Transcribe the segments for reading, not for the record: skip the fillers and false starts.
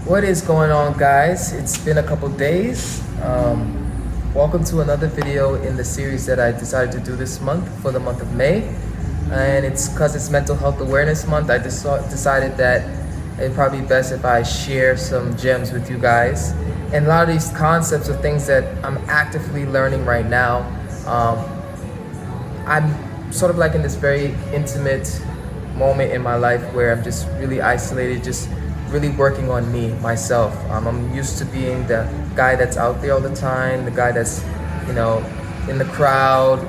What is going on, guys? It's been a couple days. Welcome to another video in the series that I decided to do this month for the month of May. And it's because it's Mental Health Awareness Month. I just decided that it'd probably be best if I share some gems with you guys. And a lot of these concepts are things that I'm actively learning right now. I'm sort of like in this very intimate moment in my life where I'm just really isolated, just really working on me, myself. I'm used to being the guy that's out there all the time, the guy that's, in the crowd,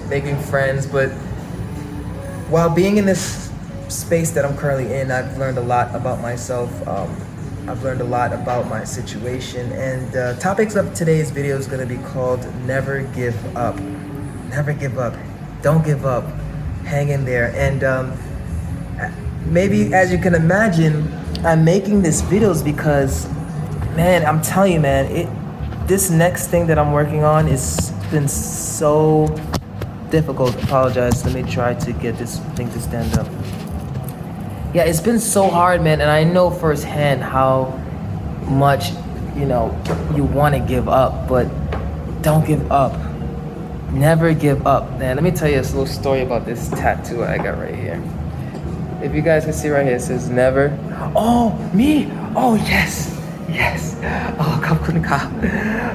making friends. But while being in this space that I'm currently in, I've learned a lot about myself. I've learned a lot about my situation. And topics of today's video is going to be called Never Give Up. Never give up. Don't give up. Hang in there. And maybe, as you can imagine, I'm making these videos because, man, I'm telling you, man, this next thing that I'm working on is been so difficult. Apologize. Let me try to get this thing to stand up. Yeah, it's been so hard, man, and I know firsthand how much, you want to give up, but don't give up. Never give up, man. Let me tell you a little story about this tattoo I got right here. If you guys can see right here, it says never. Oh, me? Oh, yes. Oh, kapkunika.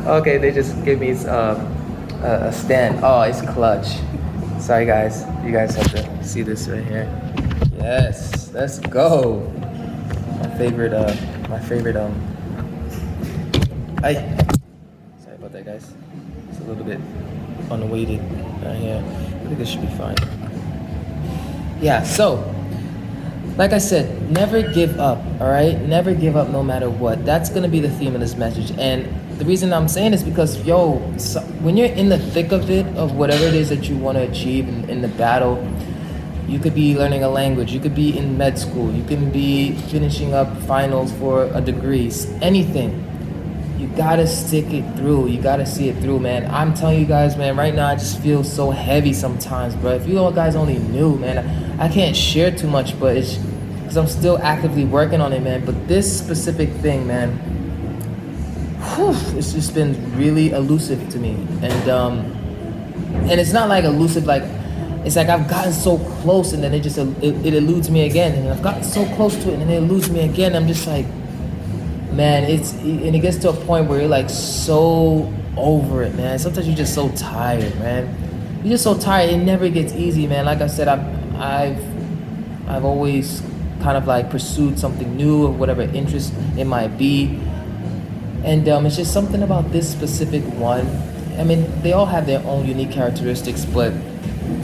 Okay, they just gave me a stand. Oh, it's clutch. Sorry, guys. You guys have to see this right here. Yes, let's go. My favorite. Sorry about that, guys. It's a little bit unweighted right here. I think this should be fine. Yeah, so like I said, never give up, all right? Never give up no matter what. That's going to be the theme of this message. And the reason I'm saying is because, when you're in the thick of it, of whatever it is that you want to achieve in the battle, you could be learning a language, you could be in med school, you can be finishing up finals for a degree, anything. You gotta stick it through. You gotta see it through, man. I'm telling you guys, man, right now I just feel so heavy sometimes, bro. If you all guys only knew, man, I can't share too much, but it's because I'm still actively working on it, man. But this specific thing, man, it's just been really elusive to me. And it's not like elusive, like, it's like I've gotten so close and then it eludes me again. And I've gotten so close to it and then it eludes me again. I'm just like, man, and it gets to a point where you're like so over it, man. Sometimes you're just so tired, man. You're just so tired. It never gets easy, man. Like I said, I've always kind of like pursued something new or whatever interest it might be. And it's just something about this specific one. I mean, they all have their own unique characteristics, but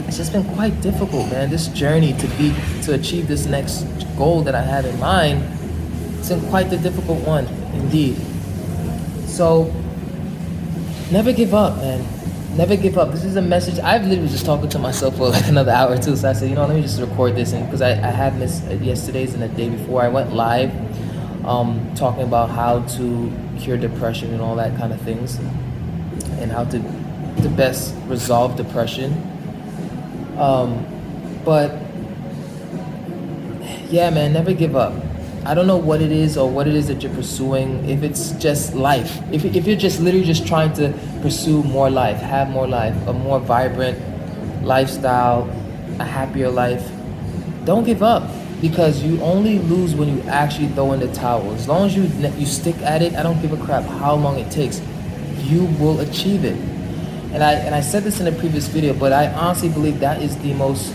it's just been quite difficult, man. This journey to achieve this next goal that I have in mind, it's been quite the difficult one, indeed. So, never give up, man. Never give up. This is a message. I've literally just talking to myself for like another hour or two. So I said, let me just record this, and because I had missed yesterday's and the day before. I went live, talking about how to cure depression and all that kind of things, and how to best resolve depression. But yeah, man, never give up. I don't know what it is or what it is that you're pursuing. If it's just life, if you're just literally just trying to pursue more life, have more life, a more vibrant lifestyle, a happier life, don't give up, because you only lose when you actually throw in the towel. As long as you stick at it, I don't give a crap how long it takes, you will achieve it. And I said this in a previous video, but I honestly believe that is the most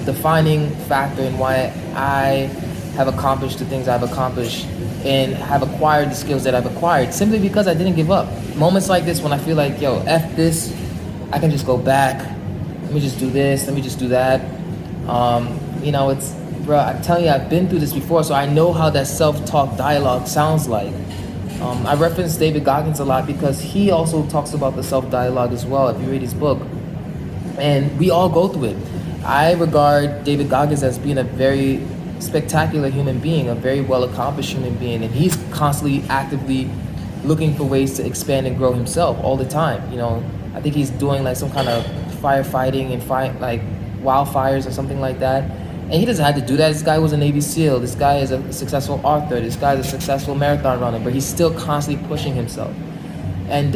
defining factor in why I have accomplished the things I've accomplished and have acquired the skills that I've acquired, simply because I didn't give up. Moments like this when I feel like, F this, I can just go back. Let me just do this. Let me just do that. Bro, I'm telling you, I've been through this before, so I know how that self-talk dialogue sounds like. I reference David Goggins a lot because he also talks about the self-dialogue as well, if you read his book. And we all go through it. I regard David Goggins as being a very spectacular human being, a very well-accomplished human being, and he's constantly actively looking for ways to expand and grow himself all the time. I think he's doing like some kind of firefighting and fight like wildfires or something like that. And he doesn't have to do that. This guy was a Navy SEAL. This guy is a successful author. This guy is a successful marathon runner, but he's still constantly pushing himself. And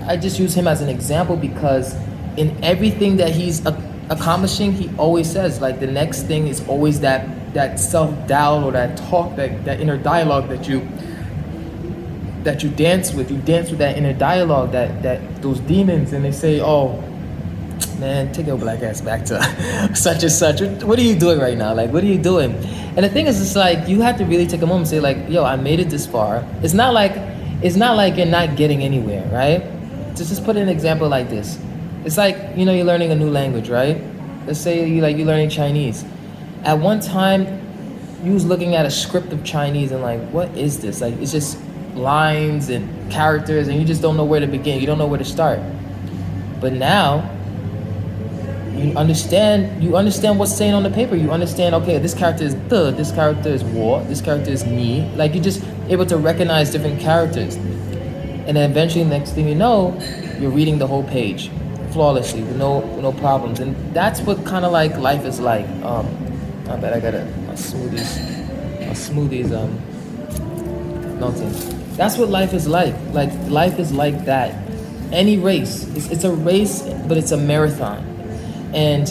I just use him as an example because in everything that he's accomplishing, he always says, like, the next thing is always that self-doubt or that talk, that inner dialogue that you dance with. You dance with that inner dialogue, that those demons, and they say, oh, man, take your black ass back to such and such. What are you doing right now? Like, what are you doing? And the thing is, it's like, you have to really take a moment and say, like, yo, I made it this far. It's not like you're not getting anywhere, right? Just put an example like this. It's like, you're learning a new language, right? Let's say you're learning Chinese. At one time, you was looking at a script of Chinese and like, what is this? Like, it's just lines and characters, and you just don't know where to begin. You don't know where to start. But now, you understand what's saying on the paper. You understand, okay, this character is the, this character is war, this character is ni. Like, you're just able to recognize different characters. And then eventually, next thing you know, you're reading the whole page flawlessly with no problems. And that's what kind of like life is like. I bet I got my smoothies melting. That's what life is like. Like, life is like that. Any race, it's a race, but it's a marathon. And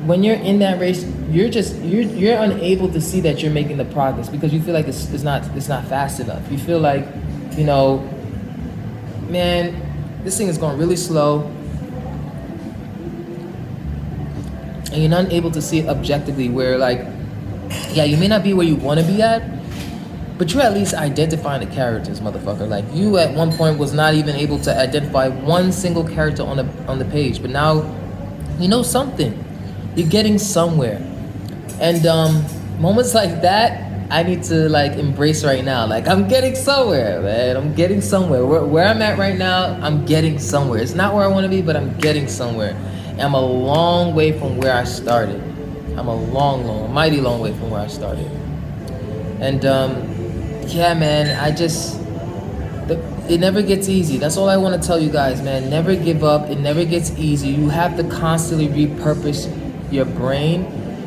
when you're in that race, you're unable to see that you're making the progress because you feel like it's not fast enough. You feel like, man, this thing is going really slow, and you're not able to see it objectively. Where, like, yeah, you may not be where you want to be at, but you're at least identifying the characters, motherfucker. Like, you at one point was not even able to identify one single character on the page, but now you know something. You're getting somewhere. And moments like that, I need to like embrace right now. Like, I'm getting somewhere, man. I'm getting somewhere. Where I'm at right now, I'm getting somewhere. It's not where I want to be, but I'm getting somewhere. And I'm a long way from where I started. I'm a mighty long way from where I started. And yeah, man, it never gets easy. That's all I want to tell you guys, man. Never give up. It never gets easy. You have to constantly repurpose your brain.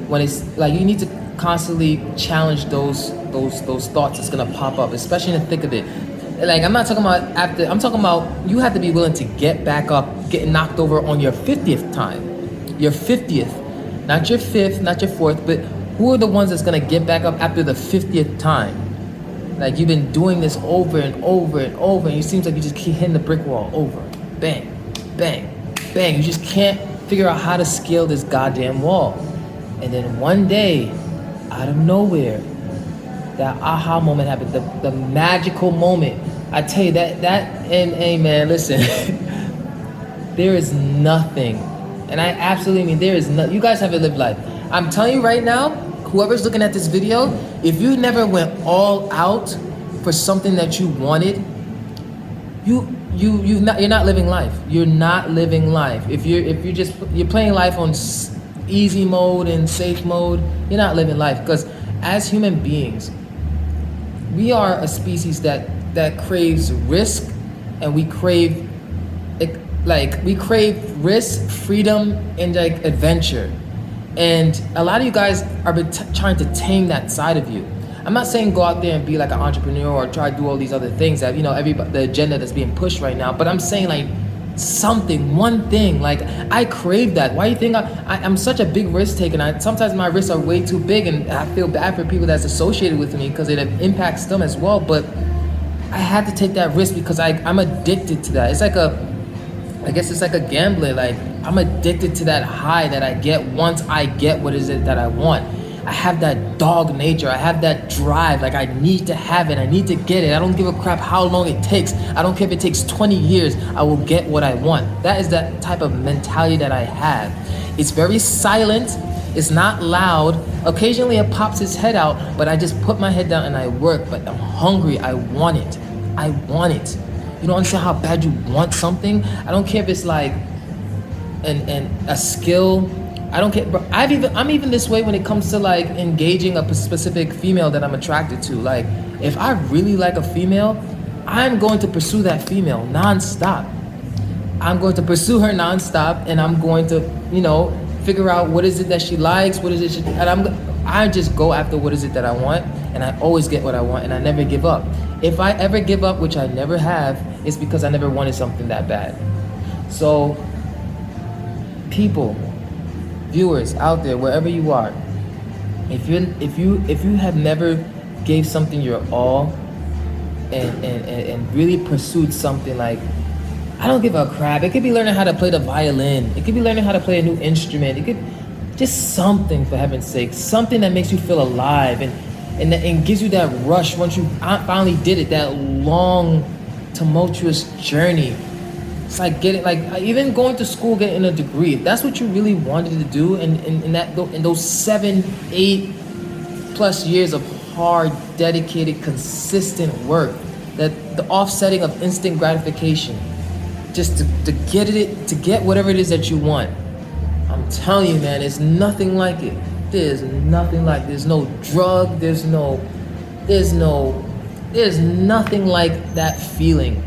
When it's like, you need to constantly challenge those thoughts that's gonna pop up, especially in the thick of it. Like, I'm not talking about after. I'm talking about you have to be willing to get back up, get knocked over on your 50th time. Your 50th, not your 5th, not your 4th, but who are the ones that's gonna get back up after the 50th time? Like, you've been doing this over and over and over, and it seems like you just keep hitting the brick wall over. Bang, bang, bang. You just can't figure out how to scale this goddamn wall. And then one day, out of nowhere, that aha moment happened, the magical moment. I tell you, that and hey, man, listen, there is nothing, and I absolutely mean there is no, you guys haven't lived life. I'm telling you right now, whoever's looking at this video, if you never went all out for something that you wanted, you're not living life. You're not living life. If you're playing life on easy mode and safe mode, you're not living life. Because as human beings, we are a species that craves risk, and we crave risk, freedom, and like adventure. And a lot of you guys are trying to tame that side of you. I'm not saying go out there and be like an entrepreneur or try to do all these other things that, the agenda that's being pushed right now. But I'm saying, like, something, one thing. Like, I crave that. Why do you think I'm such a big risk taker? Sometimes my risks are way too big, and I feel bad for people that's associated with me because it impacts them as well. But I had to take that risk because I'm addicted to that. It's like I guess it's like a gambling. Like, I'm addicted to that high that I get once I get what is it that I want. I have that dog nature. I have that drive. Like, I need to have it. I need to get it. I don't give a crap how long it takes. I don't care if it takes 20 years. I will get what I want. That is that type of mentality that I have. It's very silent. It's not loud. Occasionally it pops its head out, but I just put my head down and I work. But I'm hungry. I want it. I want it. You don't understand how bad you want something? I don't care if it's like a skill. I don't care, bro. I'm even this way when it comes to like engaging a specific female that I'm attracted to. Like, if I really like a female, I'm going to pursue that female nonstop. I'm going to pursue her nonstop, and I'm going to, figure out what is it that she likes, what is it and I just go after what is it that I want, and I always get what I want, and I never give up. If I ever give up, which I never have, it's because I never wanted something that bad. So people, viewers out there, wherever you are, if you have never gave something your all and really pursued something, like, I don't give a crap. It could be learning how to play the violin. It could be learning how to play a new instrument. It could just something, for heaven's sake, something that makes you feel alive and gives you that rush once you finally did it, that long, tumultuous journey. It's like even going to school, getting a degree. If that's what you really wanted to do, in those 7-8+ years of hard, dedicated, consistent work, that the offsetting of instant gratification, just to get whatever it is that you want. I'm telling you, man, it's nothing like it. There's nothing like it. There's no drug. There's nothing like that feeling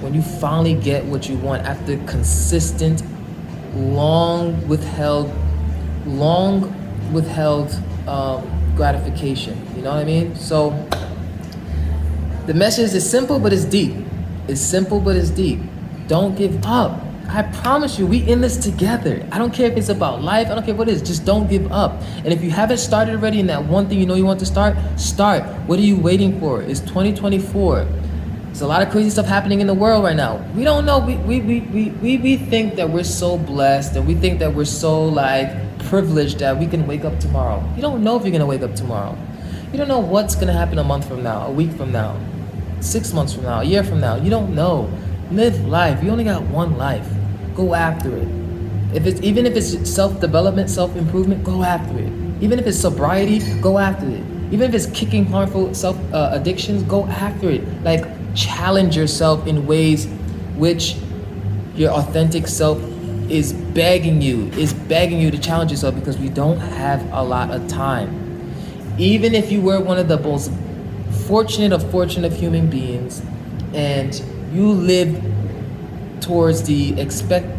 when you finally get what you want after consistent, long withheld gratification. You know what I mean? So the message is simple, but it's deep. It's simple, but it's deep. Don't give up. I promise you, we in this together. I don't care if it's about life. I don't care what it is. Just don't give up. And if you haven't started already in that one thing you know you want to start, start. What are you waiting for? It's 2024. There's a lot of crazy stuff happening in the world right now. We don't know. We think that we're so blessed, and we think that we're so privileged that we can wake up tomorrow. You don't know if you're gonna wake up tomorrow. You don't know what's gonna happen a month from now, a week from now, 6 months from now, a year from now. You don't know. Live life. You only got one life. Go after it. Even if it's self-development, self-improvement, go after it. Even if it's sobriety, go after it. Even if it's kicking harmful addictions, go after it. Challenge yourself in ways which your authentic self is begging you to challenge yourself, because we don't have a lot of time. Even if you were one of the most fortunate of human beings, and you live towards the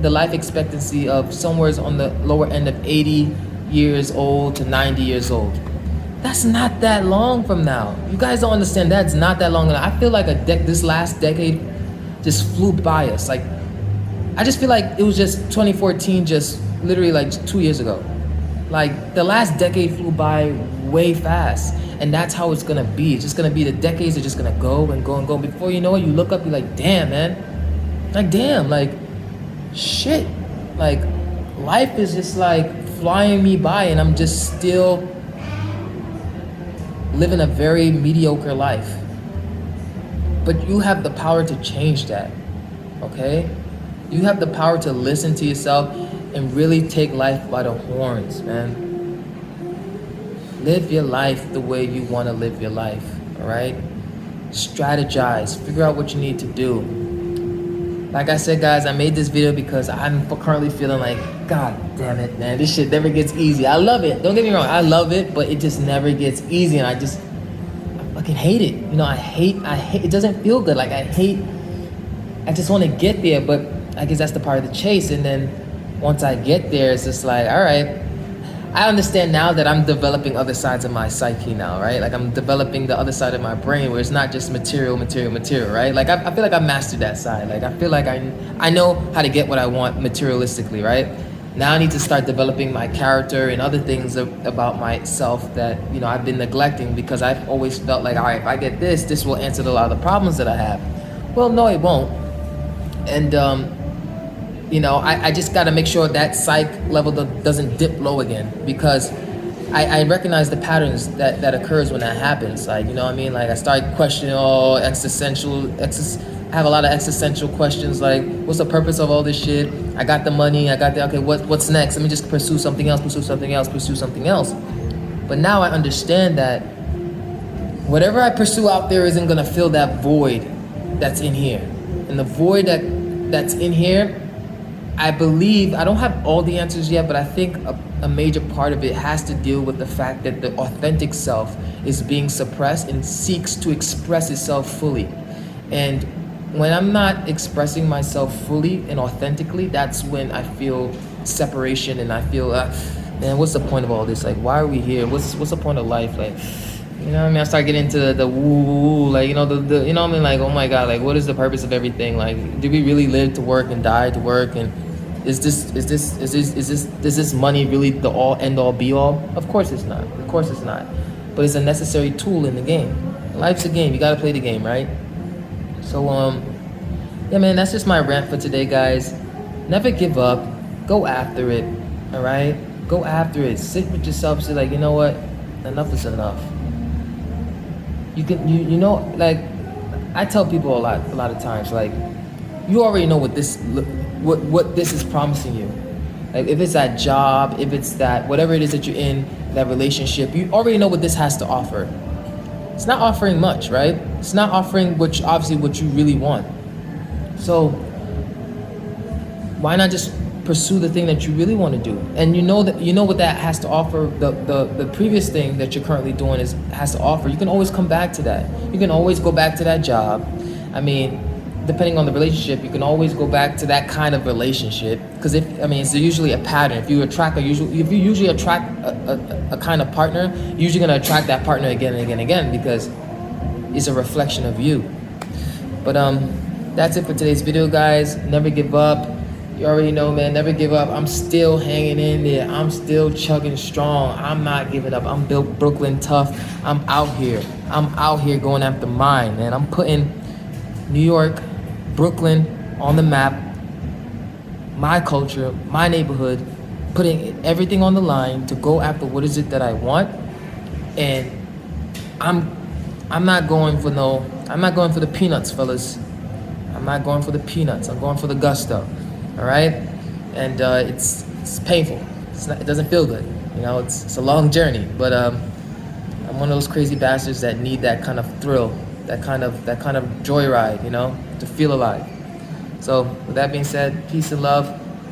life expectancy of somewhere on the lower end of 80 years old to 90 years old. That's not that long from now. You guys don't understand, that's not that long. I feel like this last decade just flew by us. I just feel like it was just 2014, just literally 2 years ago. The last decade flew by way fast. And that's how it's gonna be. It's just gonna be, the decades are just gonna go and go and go. Before you know it, you look up, you're like, damn, man. Shit. Life is just flying me by, and I'm just still living a very mediocre life. But you have the power to change that, okay? You have the power to listen to yourself and really take life by the horns, man. Live your life the way you want to live your life, all right? Strategize, figure out what you need to do. Like I said, guys, I made this video because I'm currently feeling God damn it, man, this shit never gets easy. I love it, don't get me wrong, I love it, but it just never gets easy, and I fucking hate it. I hate, it doesn't feel good. I just want to get there, but I guess that's the part of the chase. And then once I get there, it's just all right, I understand now that I'm developing other sides of my psyche now, right? I'm developing the other side of my brain where it's not just material, right? I feel like I mastered that side. I feel like I know how to get what I want materialistically, right? Now I need to start developing my character and other things about myself that, I've been neglecting, because I've always felt all right, if I get this will answer a lot of the problems that I have. Well, no, it won't. And, I just got to make sure that psych level doesn't dip low again, because I recognize the patterns that occurs when that happens. I start questioning I have a lot of existential questions, what's the purpose of all this shit? I got the money, okay, what's next? Let me just pursue something else. But now I understand that whatever I pursue out there isn't gonna fill that void that's in here. And the void that's in here, I believe, I don't have all the answers yet, but I think a major part of it has to deal with the fact that the authentic self is being suppressed and seeks to express itself fully. And when I'm not expressing myself fully and authentically, that's when I feel separation, and I feel, man, what's the point of all this? Like, why are we here? What's the point of life? Like, you know what I mean? I start getting into the woo woo, like, you know, the you know what I mean? Like, oh my God, like, what is the purpose of everything? Like, do we really live to work and die to work? And is this money really the all end all be all? Of course it's not. Of course it's not. But it's a necessary tool in the game. Life's a game. You gotta play the game, right? So yeah, man, that's just my rant for today, guys. Never give up. Go after it. All right? Go after it. Sit with yourself. Say like, you know what? Enough is enough. You know, like, I tell people a lot of times, like, you already know what this is promising you. Like, if it's that job, if it's that whatever it is that you're in, that relationship, you already know what this has to offer. It's not offering much, right? It's not offering what you really want. So why not just pursue the thing that you really want to do? And you know what that has to offer. The previous thing that you're currently doing has to offer. You can always come back to that. You can always go back to that job. I mean, depending on the relationship, you can always go back to that kind of relationship. Because it's usually a pattern. If you usually attract a kind of partner, you're usually gonna attract that partner again and again and again, because it's a reflection of you. But that's it for today's video, guys. Never give up. You already know, man, never give up. I'm still hanging in there. I'm still chugging strong. I'm not giving up. I'm built Brooklyn tough. I'm out here. Going after mine, man. I'm putting New York, Brooklyn on the map, my culture, my neighborhood, putting everything on the line to go after what is it that I want. And I'm not going for the peanuts, fellas. I'm not going for the peanuts. I'm going for the gusto. All right? And it's painful. It doesn't feel good. You know, it's a long journey, but I'm one of those crazy bastards that need that kind of thrill, that kind of joyride, you know, to feel alive. So with that being said, peace and love.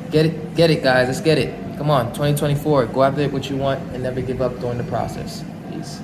Get it, guys. Let's get it. Come on, 2024. Go after what you want and never give up during the process. Peace.